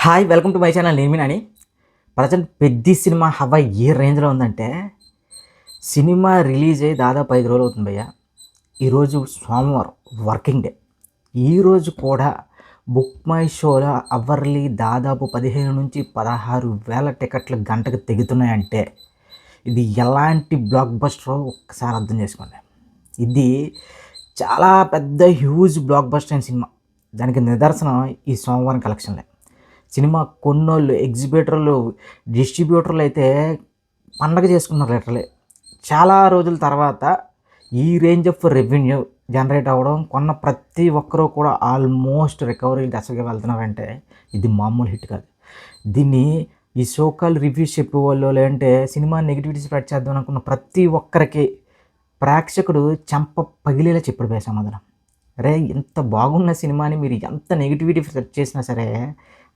Hi welcome to my channel నేమినని. Present Peddi cinema హవా ఏ రేంజ్లో ఉందంటే, సినిమా రిలీజ్ అయ్యి దాదాపు 5 రోజులు అవుతుంది భయ్య. ఈరోజు సోమవారం వర్కింగ్ డే. ఈరోజు కూడా బుక్ మై షోలో అవర్లీ దాదాపు 15,000-16,000 టికెట్లు గంటకు తెగుతున్నాయంటే ఇది ఎలాంటి బ్లాక్ బస్టరో ఒక్కసారి అర్థం చేసుకోండి. ఇది చాలా పెద్ద హ్యూజ్ బ్లాక్ బస్టర్ అయిన సినిమా. దానికి నిదర్శనం ఈ సోమవారం కలెక్షన్లే. సినిమా కొన్నోళ్ళు, ఎగ్జిబిటర్లు, డిస్ట్రిబ్యూటర్లు అయితే పండగ చేసుకున్నారు లిటరలీ. చాలా రోజుల తర్వాత ఈ రేంజ్ ఆఫ్ రెవెన్యూ జనరేట్ అవ్వడం, కొన్న ప్రతి ఒక్కరూ కూడా ఆల్మోస్ట్ రికవరీ దశగా వెళ్తున్నారంటే ఇది మామూలు హిట్ కాదు. దీన్ని ఈ సోకాల్ రివ్యూస్ చెప్పేవాళ్ళు, లేదంటే సినిమా నెగిటివిటీ స్ప్రెడ్ చేద్దాం అనుకున్న ప్రతి ఒక్కరికి ప్రేక్షకుడు చెంప పగిలేలా చెప్పాడు భయ సమాధానం. అరే ఇంత బాగున్న సినిమాని మీరు ఎంత నెగిటివిటీ సెట్ చేసినా సరే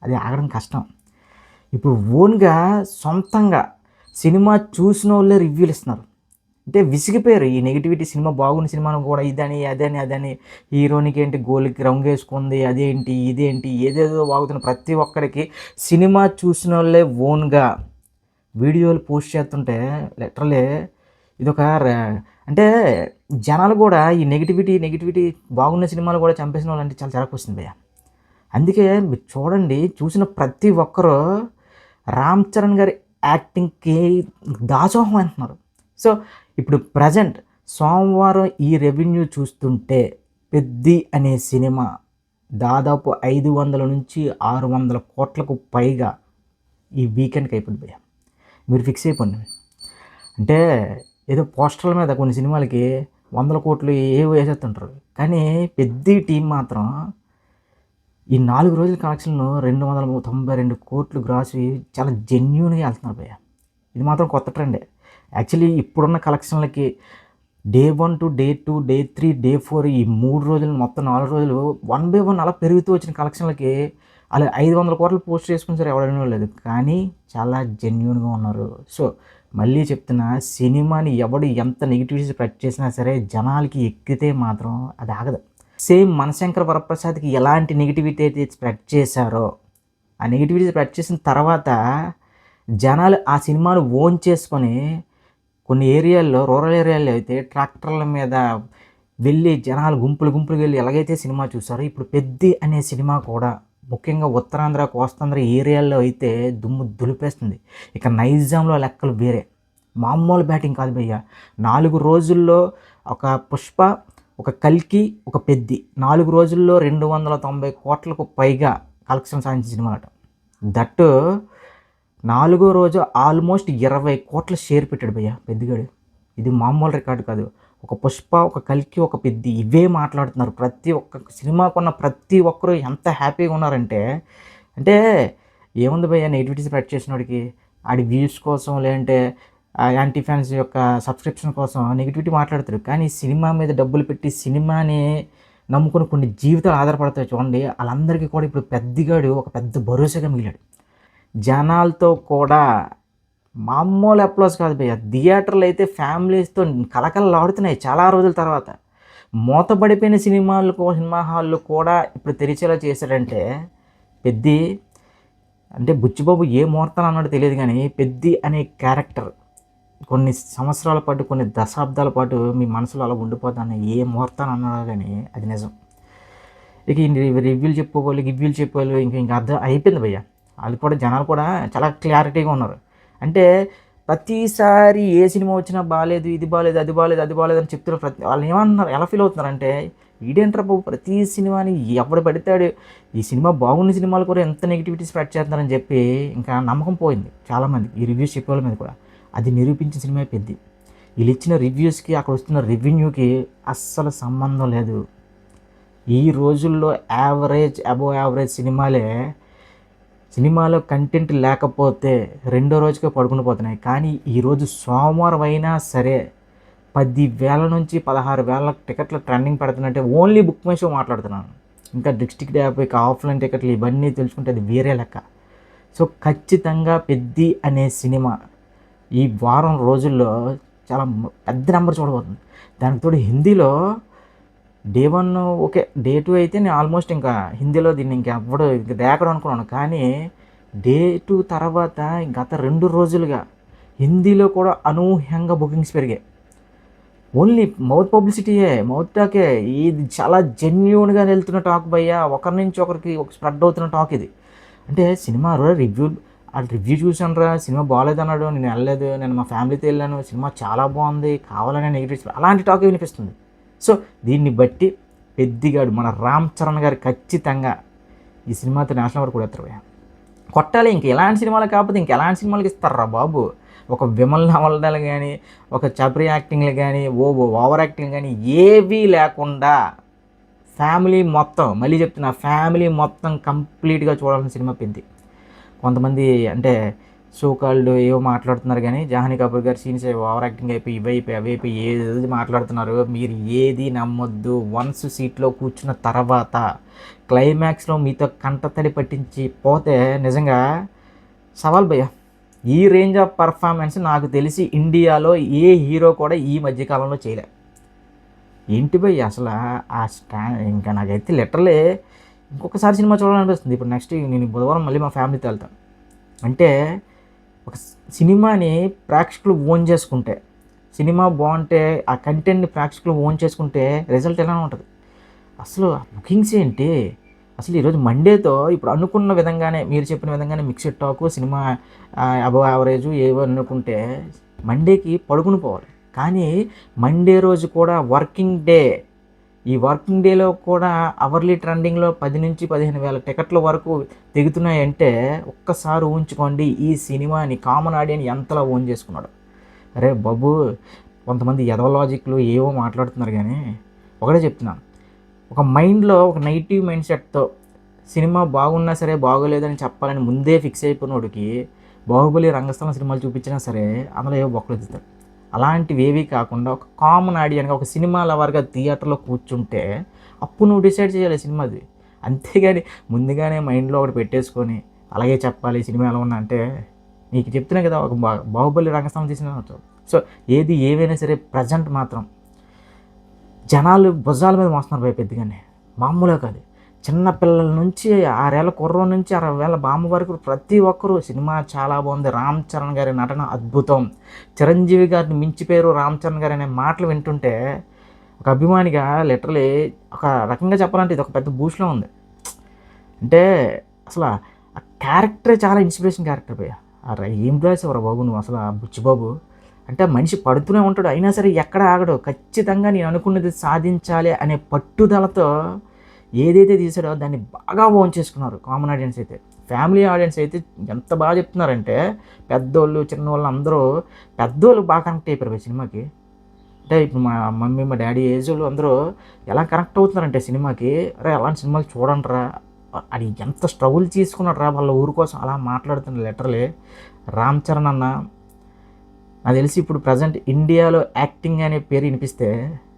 అది ఆగడం కష్టం. ఇప్పుడు ఓన్గా సొంతంగా సినిమా చూసిన వాళ్ళే రివ్యూలు ఇస్తున్నారు. అంటే విసిగిపోయారు ఈ నెగిటివిటీ. సినిమా బాగున్న సినిమాను కూడా ఇదని అదని హీరోనికి ఏంటి గోల్కి రంగు వేసుకుంది, అదేంటి ఇదేంటి ఏదేదో బాగుతున్న ప్రతి ఒక్కరికి సినిమా చూసిన వాళ్ళే ఓన్గా వీడియోలు పోస్ట్ చేస్తుంటే లిటరలీ ఇదొక అంటే జనాలు కూడా ఈ నెగిటివిటీ బాగున్న సినిమాలు కూడా చంపేసిన వాళ్ళు అంటే చాలా చిరాకు వస్తుంది భయ్య. అందుకే మీరు చూడండి, చూసిన ప్రతి ఒక్కరూ రామ్ చరణ్ గారి యాక్టింగ్కి దాసోహం అంటున్నారు. సో ఇప్పుడు ప్రజెంట్ సోమవారం ఈ రెవెన్యూ చూస్తుంటే పెద్ది అనే సినిమా దాదాపు 500-600 కోట్లకు పైగా ఈ వీకెండ్కి అయిపోయింది భయ్య. మీరు ఫిక్స్ అయిపోండి. అంటే ఏదో పోస్టర్ల మీద కొన్ని సినిమాలకి 100 కోట్లు ఏవో వేసేస్తుంటారు, కానీ పెద్ది టీం మాత్రం ఈ 4 రోజుల కలెక్షన్లు 292 కోట్లు గ్రాస్ చాలా జెన్యూన్గా వెళ్తున్నారు భయ్య. ఇది మాత్రం కొత్త ట్రెండే. యాక్చువల్లీ ఇప్పుడున్న కలెక్షన్లకి day 1 to day 2, day 3, day 4 ఈ 3 రోజులు మొత్తం 4 రోజులు 1 బై 1 అలా పెరుగుతూ వచ్చిన కలెక్షన్లకి అలా 500 కోట్లు పోస్ట్ చేసుకుని సరే ఎవడనే లేదు, కానీ చాలా జెన్యూన్గా ఉన్నారు. సో మళ్ళీ చెప్తున్నా, సినిమాని ఎవడు ఎంత నెగిటివిటీ స్ప్రెడ్ చేసినా సరే జనాలకి ఎక్కితే మాత్రం అది ఆగదు. సేమ్ మనశంకర్ వరప్రసాద్కి ఎలాంటి నెగిటివిటీ అయితే స్ప్రెడ్ చేశారో, ఆ నెగిటివిటీ స్ప్రెడ్ చేసిన తర్వాత జనాలు ఆ సినిమాను ఓన్ చేసుకొని కొన్ని ఏరియాల్లో, రూరల్ ఏరియాల్లో అయితే ట్రాక్టర్ల మీద వెళ్ళి జనాలు గుంపులు వెళ్ళి ఎలాగైతే సినిమా చూసారో, ఇప్పుడు పెద్ది అనే సినిమా కూడా ముఖ్యంగా ఉత్తరాంధ్ర, కోస్తాంధ్ర ఏరియాల్లో అయితే దుమ్ము దులిపేస్తుంది. ఇక నైజాంలో లెక్కలు వేరే, మామూలు బ్యాటింగ్ కాదు భయ్య. 4 రోజుల్లో ఒక పుష్ప, ఒక కల్కి, ఒక పెద్ది 4 రోజుల్లో 290 కోట్లకు పైగా కలెక్షన్ సాధించిన సినిమా అట. దట్టు 4వ రోజు ఆల్మోస్ట్ 20 కోట్ల షేర్ పెట్టాడు భయ్య పెద్దిగాడు. ఇది మామూలు రికార్డు కాదు. ఒక పుష్ప, ఒక కల్కి, ఒక పెద్ది ఇవే మాట్లాడుతున్నారు. ప్రతి ఒక్క సినిమా కొన్న ప్రతి ఒక్కరు ఎంత హ్యాపీగా ఉన్నారంటే, అంటే ఏముంది భయ్య నెగిటివిటీ స్ప్రెడ్ చేసినోడికి ఆడి వ్యూస్ కోసం, లేదంటే యాంటీ ఫ్యాన్స్ యొక్క సబ్స్క్రిప్షన్ కోసం నెగిటివిటీ మాట్లాడతారు. కానీ సినిమా మీద డబ్బులు పెట్టి సినిమాని నమ్ముకుని కొన్ని జీవితాలు ఆధారపడతాయి చూడండి, వాళ్ళందరికీ కూడా ఇప్పుడు పెద్దిగాడు ఒక పెద్ద భరోసాగా మిగిలాడు. జనాలతో కూడా మామూలు అప్లోస్ కాదు భయ్య. థియేటర్లు అయితే ఫ్యామిలీస్తో కలకలలాడుతున్నాయి చాలా రోజుల తర్వాత. మూతబడిపోయిన సినిమా హాళ్ళు కూడా ఇప్పుడు తెరిచేలా చేశాడంటే పెద్ది. అంటే బుచ్చిబాబు ఏ ముహూర్తాలు అన్నాడో తెలియదు, కానీ పెద్ది అనే క్యారెక్టర్ కొన్ని సంవత్సరాల పాటు, కొన్ని దశాబ్దాల పాటు మీ మనసులో అలా ఉండిపోతాను. ఏ ముహూర్తాన్ని అన్నాడో కానీ అది నిజం. ఇక రివ్యూలు చెప్పేవాళ్ళు ఇంకా అర్థం అయిపోయింది భయ్య. వాళ్ళు కూడా జనాలు కూడా చాలా క్లారిటీగా ఉన్నారు. అంటే ప్రతిసారి ఏ సినిమా వచ్చినా బాగాలేదు, ఇది బాగాలేదు, అది బాగాలేదు అని చెప్తున్నారు. వాళ్ళు ఏమన్నారు, ఎలా ఫీల్ అవుతున్నారంటే, ఈడేంట్రా బాబు ప్రతి సినిమాని ఎవడు పడితాడు, ఈ సినిమా బాగున్న సినిమాలు కూడా ఎంత నెగిటివిటీ స్ప్రెడ్ చేస్తున్నారని చెప్పి ఇంకా నమ్మకం పోయింది చాలామంది ఈ రివ్యూస్ చెప్పేవాళ్ళ మీద కూడా. అది నిరూపించిన సినిమా పెద్ది. వీళ్ళు ఇచ్చిన రివ్యూస్కి అక్కడ వస్తున్న రెవెన్యూకి అస్సలు సంబంధం లేదు. ఈ రోజుల్లో అబోవ్ యావరేజ్ సినిమాలో కంటెంట్ లేకపోతే 2వ రోజుకే పడుకుని పోతున్నాయి. కానీ ఈరోజు సోమవారం అయినా సరే 10,000-16,000 టికెట్లు ట్రెండింగ్ పెడుతున్నట్టే ఓన్లీ బుక్ మై షో మాట్లాడుతున్నాను. ఇంకా డిస్ట్రిక్ట్ యాప్, ఇక ఆఫ్లైన్ టికెట్లు ఇవన్నీ తెలుసుకుంటే అది వేరే లెక్క. సో ఖచ్చితంగా పెద్ది అనే సినిమా ఈ వారం రోజుల్లో చాలా పెద్ద నెంబర్ చూడబోతుంది. దానికి తోడు హిందీలో డే 1 ఓకే. డే 2 అయితే నేను ఆల్మోస్ట్ ఇంకా హిందీలో దీన్ని ఇంకెవ్వడు ఇంక దేకడు అనుకున్నాను. కానీ డే 2 తర్వాత గత 2 రోజులుగా హిందీలో కూడా అనూహ్యంగా బుకింగ్స్ పెరిగాయి. ఓన్లీ మౌత్ పబ్లిసిటీయే, మౌత్ టాకే. ఇది చాలా జెన్యూన్‌గా వెళ్తున్న టాక్ భయ్యా. ఒకరి నుంచి ఒకరికి స్ప్రెడ్ అవుతున్న టాక్ ఇది. అంటే సినిమా రివ్యూ చూసానురా, సినిమా బాలేదన్నాడు, నేను వెళ్ళలేదు, నేను మా ఫ్యామిలీతో వెళ్ళాను, సినిమా చాలా బాగుంది, కావాలనే నెగెటివ్స్ అలాంటి టాకే వినిపిస్తుంది. సో దీన్ని బట్టి పెద్దిగాడు మన రామ్ చరణ్ గారు ఖచ్చితంగా ఈ సినిమాతో నేషనల్ అవార్డు కూడా ఎత్తారు భయ్యా. కొట్టాలి. ఇంక ఎలాంటి సినిమాలు కాకపోతే ఇంకెలాంటి సినిమాలకి ఇస్తారా బాబు. ఒక విమల్ నవలడాలు కానీ, ఒక చప్రి యాక్టింగ్లు కానీ, ఓవర్ యాక్టింగ్ కానీ ఏవీ లేకుండా ఫ్యామిలీ మొత్తం, మళ్ళీ చెప్తున్నా, ఫ్యామిలీ మొత్తం కంప్లీట్గా చూడాల్సిన సినిమా పెద్ది. కొంతమంది అంటే సో కాల్డ్ ఏవో మాట్లాడుతున్నారు కానీ జాహ్నవి కపూర్ గారి సీన్స్ ఓవర్ యాక్టింగ్ అయిపోయి అవి అయిపోయి ఏది మాట్లాడుతున్నారు. మీరు ఏది నమ్మొద్దు. వన్స్ సీట్లో కూర్చున్న తర్వాత క్లైమాక్స్లో మీతో కంటతడి పట్టించి పోతే నిజంగా సవాల్ భయ్య. ఈ రేంజ్ ఆఫ్ పర్ఫార్మెన్స్ నాకు తెలిసి ఇండియాలో ఏ హీరో కూడా ఈ మధ్యకాలంలో చేయలే. ఏంటి భయ్య అసలు ఇంకా నాకైతే లిటరలీ ఇంకొకసారి సినిమా చూడాలనిపిస్తుంది. ఇప్పుడు నెక్స్ట్ నేను బుధవారం మళ్ళీ మా ఫ్యామిలీతో వెళ్తాను. అంటే ఒక సినిమాని ప్రేక్షకులు ఓన్ చేసుకుంటే, సినిమా బాగుంటే ఆ కంటెంట్ని ప్రేక్షకులు ఓన్ చేసుకుంటే రిజల్ట్ ఎలా ఉంటుంది. అసలు బుకింగ్స్ ఏంటి అసలు ఈరోజు మండేతో ఇప్పుడు అనుకున్న విధంగానే, మీరు చెప్పిన విధంగానే mixed talk cinema above average ఏవో అనుకుంటే మండేకి పడుకుని పోవాలి. కానీ మండే రోజు కూడా వర్కింగ్ డే, ఈ వర్కింగ్ డేలో కూడా అవర్లీ ట్రెండింగ్లో 10 నుంచి 15,000 టికెట్ల వరకు తెగుతున్నాయంటే ఒక్కసారి ఊహించుకోండి ఈ సినిమాని కామన్ ఆడియన్ ఎంతలా ఓన్ చేసుకున్నాడు. అరే బాబు, కొంతమంది ఎదవ లాజిక్లు ఏవో మాట్లాడుతున్నారు కానీ ఒకటే చెప్తున్నాను, ఒక మైండ్లో ఒక నెగిటివ్ మైండ్ సెట్తో సినిమా బాగున్నా సరే బాగోలేదని చెప్పాలని ముందే ఫిక్స్ అయిపోయినోడికి బాహుబలి రంగస్థలం సినిమాలు చూపించినా సరే అందులో ఏవో బొక్కలు ఎత్తుతారు. అలాంటివి ఏవి కాకుండా ఒక కామన్ ఆడియన్గా, ఒక సినిమా లవర్గా థియేటర్లో కూర్చుంటే అప్పుడు నువ్వు డిసైడ్ చేయాలి సినిమాది. అంతేగాని ముందుగానే మైండ్లో ఒకటి పెట్టేసుకొని అలాగే చెప్పాలి సినిమా ఎలా ఉన్నా అంటే, నీకు చెప్తున్నా కదా ఒక బాహుబలి రంగస్థలం తీసిన. సో ఏది ఏవైనా సరే ప్రజెంట్ మాత్రం జనాలు భుజాల మీద మోస్తున్నారు భయ పెద్దగానే, మామూలుగా కాదు. చిన్న పిల్లల నుంచి 6 ఏళ్ల కుర్రం నుంచి 60 ఏళ్ల బామ్మ వరకు ప్రతి ఒక్కరూ సినిమా చాలా బాగుంది, రామ్ చరణ్ గారి నటన అద్భుతం, చిరంజీవి గారిని మించిపోయారు రామ్ చరణ్ గారు అనే మాటలు వింటుంటే ఒక అభిమానిగా లిటరలీ ఒక రకంగా చెప్పాలంటే ఇది ఒక పెద్ద బూస్ట్లో ఉంది. అంటే అసలు ఆ క్యారెక్టరే చాలా ఇన్స్పిరేషన్ క్యారెక్టర్ భయ్య. ఏం రాసేవారు బాబు నువ్వు అసలు, ఆ బుచ్చిబాబు అంటే మనిషి పడుతూనే ఉంటాడు, అయినా సరే ఎక్కడ ఆగడు. ఖచ్చితంగా నేను అనుకున్నది సాధించాలి అనే పట్టుదలతో ఏదైతే తీసాడో దాన్ని బాగా ఓన్ చేసుకున్నారు కామన్ ఆడియన్స్ అయితే. ఫ్యామిలీ ఆడియన్స్ అయితే ఎంత బాగా చెప్తున్నారంటే పెద్దోళ్ళు చిన్నోళ్ళు అందరూ, పెద్దోళ్ళు బాగా కనెక్ట్ అయిపోయారు సినిమాకి. అంటే ఇప్పుడు మా మమ్మీ మా డాడీ ఏజ్ వాళ్ళు అందరూ ఎలా కనెక్ట్ అవుతున్నారంటే సినిమాకి, అరే అలాంటి సినిమాలు చూడండిరా, అది ఎంత స్ట్రగుల్ తీసుకున్నాడు రా వాళ్ళ ఊరి కోసం అలా మాట్లాడుతున్నారు. లిటరలీ రామ్ చరణ్ అన్న నాకు తెలిసి ఇప్పుడు ప్రజెంట్ ఇండియాలో యాక్టింగ్ అనే పేరు వినిపిస్తే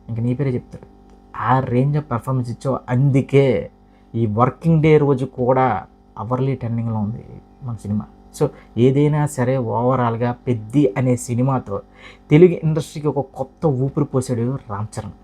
ఇంక నీ పేరే చెప్తారు. ఆ రేంజ్ ఆఫ్ పెర్ఫార్మెన్స్ ఇచ్చావు. అందుకే ఈ వర్కింగ్ డే రోజు కూడా అవర్లీ ట్రెండింగ్లో ఉంది మన సినిమా. సో ఏదైనా సరే ఓవరాల్గా పెద్ది అనే సినిమాతో తెలుగు ఇండస్ట్రీకి ఒక కొత్త ఊపిరి పోసాడు రామ్ చరణ్.